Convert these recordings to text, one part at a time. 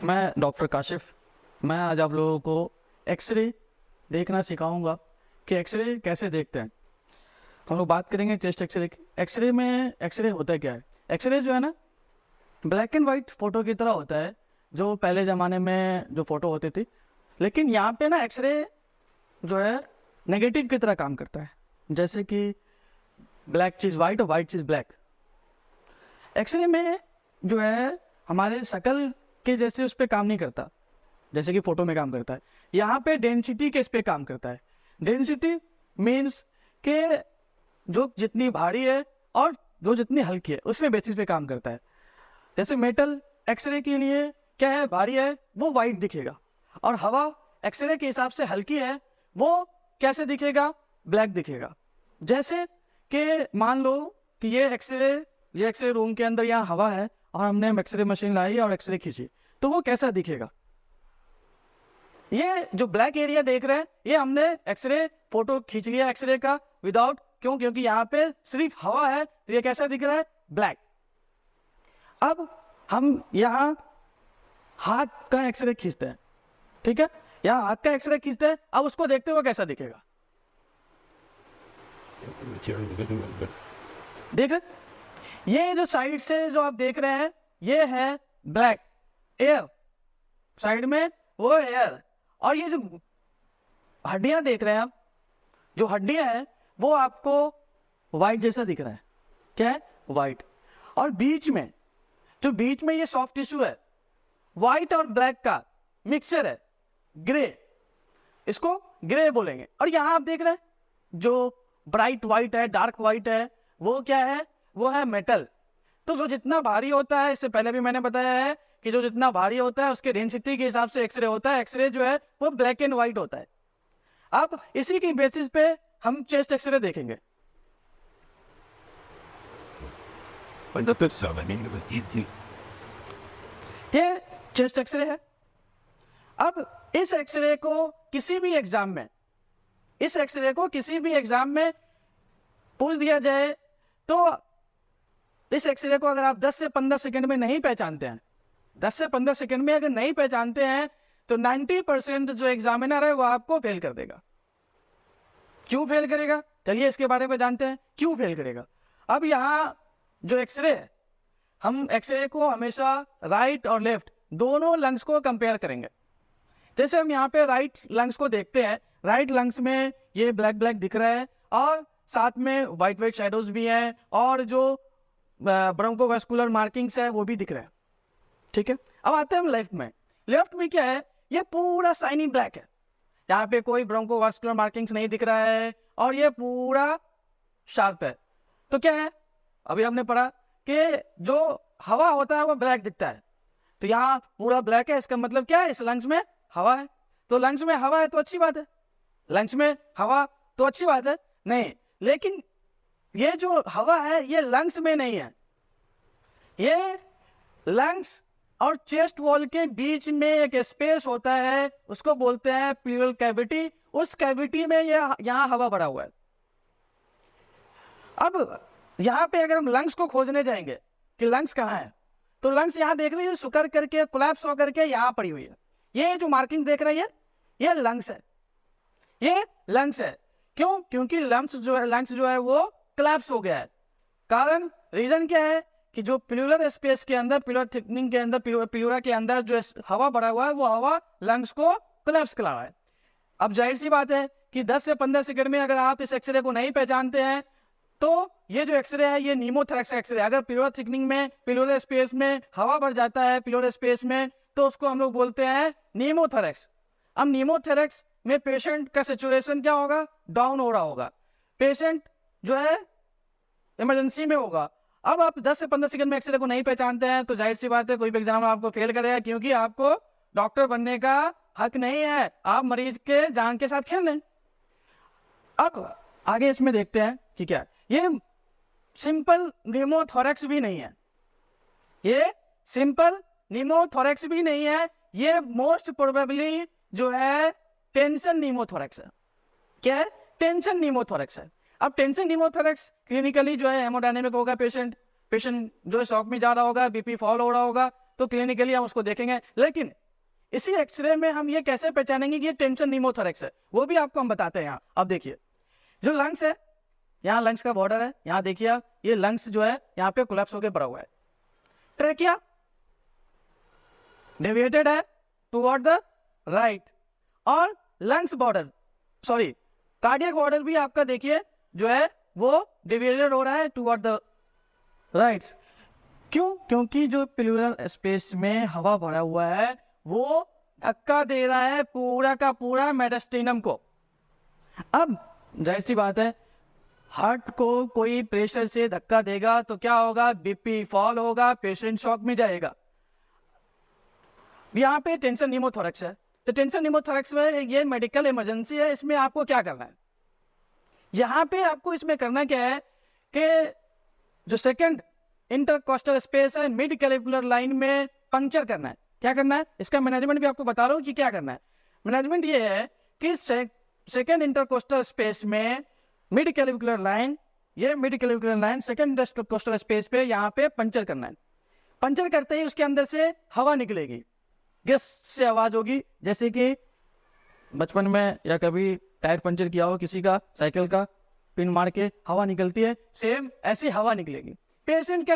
मैं डॉक्टर काशिफ। मैं आज आप लोगों को एक्सरे देखना सिखाऊंगा कि एक्सरे कैसे देखते हैं। हम लोग बात करेंगे चेस्ट एक्सरे की। एक्सरे में एक्सरे होता क्या है? एक्सरे जो है ना, ब्लैक एंड वाइट फ़ोटो की तरह होता है, जो पहले ज़माने में जो फ़ोटो होती थी। लेकिन यहाँ पे ना एक्सरे जो है नेगेटिव की तरह काम करता है, जैसे कि ब्लैक चीज़ वाइट और वाइट चीज़ ब्लैक। एक्सरे में जो है हमारे शक्ल के जैसे उस पर काम नहीं करता, जैसे कि फ़ोटो में काम करता है। यहाँ पे डेंसिटी के इस पे काम करता है। डेंसिटी मीन्स के जो जितनी भारी है और जो जितनी हल्की है उस पे बेसिस पे काम करता है। जैसे मेटल एक्सरे के लिए क्या है, भारी है वो वाइट दिखेगा, और हवा एक्सरे के हिसाब से हल्की है वो कैसे दिखेगा, ब्लैक दिखेगा। जैसे कि मान लो कि ये एक्सरे रूम के अंदर यहाँ हवा है और हमने एक्सरे मशीन लाई और एक्सरे खींची, तो वो कैसा दिखेगा? ये जो ब्लैक एरिया देख रहे हैं ये हमने एक्सरे फोटो खींच लिया एक्सरे का विदाउट, क्योंकि यहाँ पे सिर्फ हवा है, तो ये कैसा दिख रहा है, ब्लैक। अब हम यहाँ हाथ का एक्सरे खींचते हैं, ठीक है, यहाँ हाथ का एक्सरे खींचते हैं। अब उसको देखते हुए कैसा दिखेगा, देख रहे? ये जो साइड से जो आप देख रहे हैं ये है ब्लैक एयर, साइड में वो एयर, और ये जो हड्डियां देख रहे हैं आप, जो हड्डियां हैं वो आपको वाइट जैसा दिख रहा है। क्या है? वाइट। और बीच में ये सॉफ्ट टिश्यू है, वाइट और ब्लैक का मिक्सचर है, ग्रे, इसको ग्रे बोलेंगे। और यहां आप देख रहे हैं जो ब्राइट वाइट है, डार्क वाइट है, वो क्या है, वो है मेटल। तो जो जितना भारी होता है, इससे पहले भी मैंने बताया है कि जो जितना भारी होता है उसके डेंसिटी के हिसाब से एक्सरे होता है। एक्सरे जो है वो ब्लैक एंड व्हाइट होता है। अब इसी की बेसिस पे हम चेस्ट एक्सरे देखेंगे। ये चेस्ट एक्सरे है। अब इस एक्सरे को किसी भी एग्जाम में पूछ दिया जाए तो इस एक्सरे को अगर आप 10 से 15 सेकंड में नहीं पहचानते हैं, 10 से 15 सेकंड में अगर नहीं पहचानते हैं तो 90% जो एग्जामिनर है वो आपको फेल कर देगा। क्यों फेल करेगा, चलिए इसके बारे में जानते हैं क्यों फेल करेगा। अब यहाँ जो एक्सरे है, हम एक्सरे को हमेशा राइट और लेफ्ट दोनों लंग्स को कंपेयर करेंगे। जैसे हम यहाँ पे राइट लंग्स को देखते हैं, राइट लंग्स में ये ब्लैक ब्लैक दिख रहा है और साथ में वाइट वाइट शेडोज भी हैं, और जो ब्रोंकोवास्कुलर मार्किंग्स है वो भी दिख रहा है, ठीक है। अब आते हैं हम लेफ्ट में क्या है, ये पूरा शाइनी ब्लैक है, यहाँ पे कोई ब्रोंकोवास्कुलर मार्किंग्स नहीं दिख रहा है और ये पूरा शार्प है। तो क्या है, अभी हमने पढ़ा कि जो हवा होता है वो ब्लैक दिखता है, तो यहाँ पूरा ब्लैक है, इसका मतलब क्या है, इस लंग्स में हवा है। तो लंग्स में हवा है तो अच्छी बात है, लंग्स में हवा तो अच्छी बात है। नहीं, लेकिन ये जो हवा है ये लंग्स में नहीं है, ये लंग्स और चेस्ट वॉल के बीच में एक स्पेस होता है, उसको बोलते हैं प्लूरल कैविटी। उस कैविटी में ये यहाँ हवा भरा हुआ है। अब यहाँ पे अगर हम लंग्स को खोजने जाएंगे कि लंग्स कहाँ है, तो लंग्स यहाँ देख रही है सुकर करके कोलैप्स होकर के यहाँ पड़ी हुई है। ये जो मार्किंग देख रही है ये लंग्स है, ये लंग्स है। क्यों? क्योंकि लंग्स जो है वो कोलैप्स हो गया है। कारण, रीजन क्या है कि जो प्लूरल स्पेस के अंदर, प्लूरल थिकनिंग के अंदर, प्लूरा के अंदर जो हवा भरा हुआ है वो हवा लंग्स को कोलैप्स करा रहा है। अब जाहिर सी बात है कि 10 से 15 सेकंड में अगर आप इस एक्सरे को नहीं पहचानते हैं तो ये जो एक्सरे है ये नीमोथोरैक्स एक्सरे। अगर प्लूरल थिकनिंग में, प्लूरल स्पेस में हवा भर जाता है प्लूरल स्पेस में, तो उसको हम लोग बोलते हैं नीमोथोरैक्स। अब नीमोथोरैक्स में पेशेंट का सिचुएशन क्या होगा, डाउन हो रहा होगा, पेशेंट जो है इमरजेंसी में होगा। अब आप 10 से 15 सेकंड में एक्सरे को नहीं पहचानते हैं तो जाहिर सी बात है कोई भी एग्जाम आपको फेल करेगा, क्योंकि आपको डॉक्टर बनने का हक नहीं है, आप मरीज के जान के साथ खेल लें। अब आगे इसमें देखते हैं कि क्या ये सिंपल नीमोथोरैक्स भी नहीं है, ये सिंपल नीमोथोरैक्स भी नहीं है, ये मोस्ट प्रोबेबली जो है टेंशन नीमोथोरैक्स है। क्या है? टेंशन नीमोथोरैक्स है। अब टेंशन नीमोथोरैक्स क्लिनिकली जो है हेमोडायनेमिक होगा, पेशेंट जो है शॉक में जा रहा होगा, बीपी फॉल हो रहा होगा, तो क्लिनिकली हम उसको देखेंगे। लेकिन इसी एक्सरे में हम ये कैसे पहचानेंगे कि ये टेंशन निमोथोरेक्स है, वो भी आपको हम बताते हैं। यहाँ अब देखिए, जो लंग्स है, यहाँ लंग्स का बॉर्डर है, यहाँ देखिए आप, ये लंग्स जो है यहाँ पे कोलैप्स होकर पड़ा हुआ है। ट्रेकिया डेविएटेड है टुवर्ड द राइट, और lungs border, sorry cardiac border भी आपका देखिए जो है वो डेविएटेड हो रहा है टुवर्ड द राइट। क्यों? क्योंकि जो प्लूरल स्पेस में हवा भरा हुआ है वो धक्का दे रहा है पूरा का पूरा मेडिस्टिनम को। अब जाहिर सी बात है, हार्ट को कोई प्रेशर से धक्का देगा तो क्या होगा, बीपी फॉल होगा, पेशेंट शॉक में जाएगा। यहाँ पे टेंशन निमोथोरेक्स है, तो टेंशन निमोथोरेक्स में ये मेडिकल इमरजेंसी है। इसमें आपको क्या करना है, यहाँ पे आपको इसमें करना क्या है कि जो सेकंड इंटरकोस्टल स्पेस है मिड कैलिकुलर लाइन में पंक्चर करना है। क्या करना है, इसका मैनेजमेंट भी आपको बता रहा हूँ कि क्या करना है। मैनेजमेंट ये है कि सेकंड इंटरकोस्टल स्पेस में मिड कैलिकुलर लाइन, ये mid curricular line second intercostal space पे यहाँ पे पंक्चर करना है। पंक्चर करते ही उसके अंदर से हवा निकलेगी, गैस से आवाज होगी, जैसे कि बचपन में या कभी टायर पंचर किया हो किसी का, साइकिल का, पिन मार के हवा निकलती है, सेम ऐसी हवा निकलेगी। पेशेंट का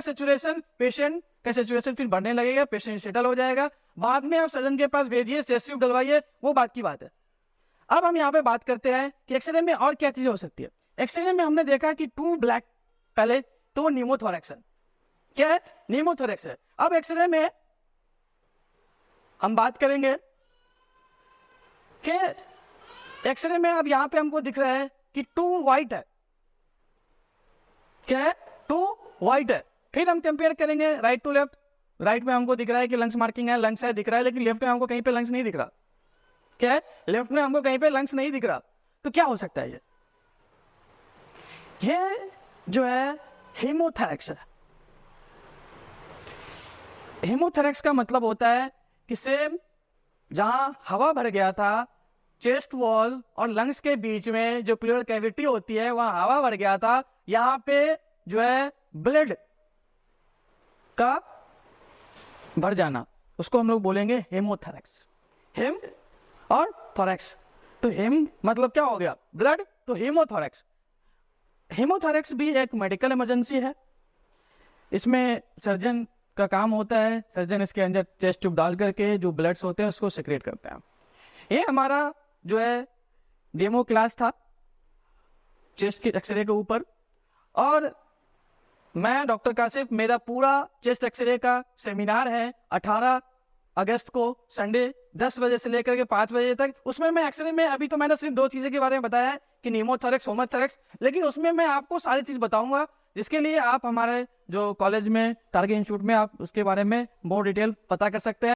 सेचुरेशन फिर बढ़ने लगेगा, पेशेंट सेटल हो जाएगा। बाद में आप सर्जन के पास भेजिए, चेस्ट ट्यूब डलवाइए, वो बात की बात है। अब हम यहाँ पे बात करते हैं कि एक्सरे में और क्या चीजें हो सकती है। एक्सरे में हमने देखा कि टू ब्लैक, पहले तो निमोथोरेक्स है। क्या है? निमोथोरेक्स है। अब एक्सरे में हम बात करेंगे कि एक्सरे में अब यहाँ पे हमको दिख रहा है कि टू वाइट है। क्या है? टू वाइट है। फिर हम कंपेयर करेंगे राइट टू लेफ्ट। राइट में हमको दिख रहा है कि लंग्स मार्किंग है, लंग्स है दिख रहा है, लेकिन लेफ्ट में हमको कहीं पे लंग्स नहीं दिख रहा। क्या है? लेफ्ट में हमको कहीं पे लंग्स नहीं दिख रहा। तो क्या हो सकता है ये जो है हेमोथोरेक्स है। हेमोथोरेक्स का मतलब होता है कि सेम जहां हवा भर गया था, चेस्ट वॉल और लंग्स के बीच में जो प्लूरल कैविटी होती है वहां हवा भर गया था, यहाँ पे जो है ब्लड का भर जाना, उसको हम लोग बोलेंगे हेमोथोरेक्स। हेम और थोरेक्स, तो हेम मतलब क्या हो गया, ब्लड, तो हेमोथोरेक्स। हेमोथोरेक्स भी एक मेडिकल इमरजेंसी है। इसमें सर्जन का काम होता है, सर्जन इसके अंदर चेस्ट ट्यूब डाल करके जो ब्लड्स होते हैं उसको सेक्रेट करते हैं। ये हमारा जो है डेमो क्लास था चेस्ट के एक्सरे के ऊपर, और मैं डॉक्टर कासिफ, मेरा पूरा चेस्ट एक्सरे का सेमिनार है 18 अगस्त को संडे 10 बजे से लेकर के 5 बजे तक। उसमें मैं एक्सरे में, अभी तो मैंने सिर्फ 2 चीज़ें के बारे में बताया है कि निमोथोरेक्स, होमोथोरेक्स, लेकिन उसमें मैं आपको सारी चीज़ बताऊंगा, जिसके लिए आप हमारे जो कॉलेज में टारगेट इंस्टीट्यूट में आप उसके बारे में बहुत डिटेल पता कर सकते हैं।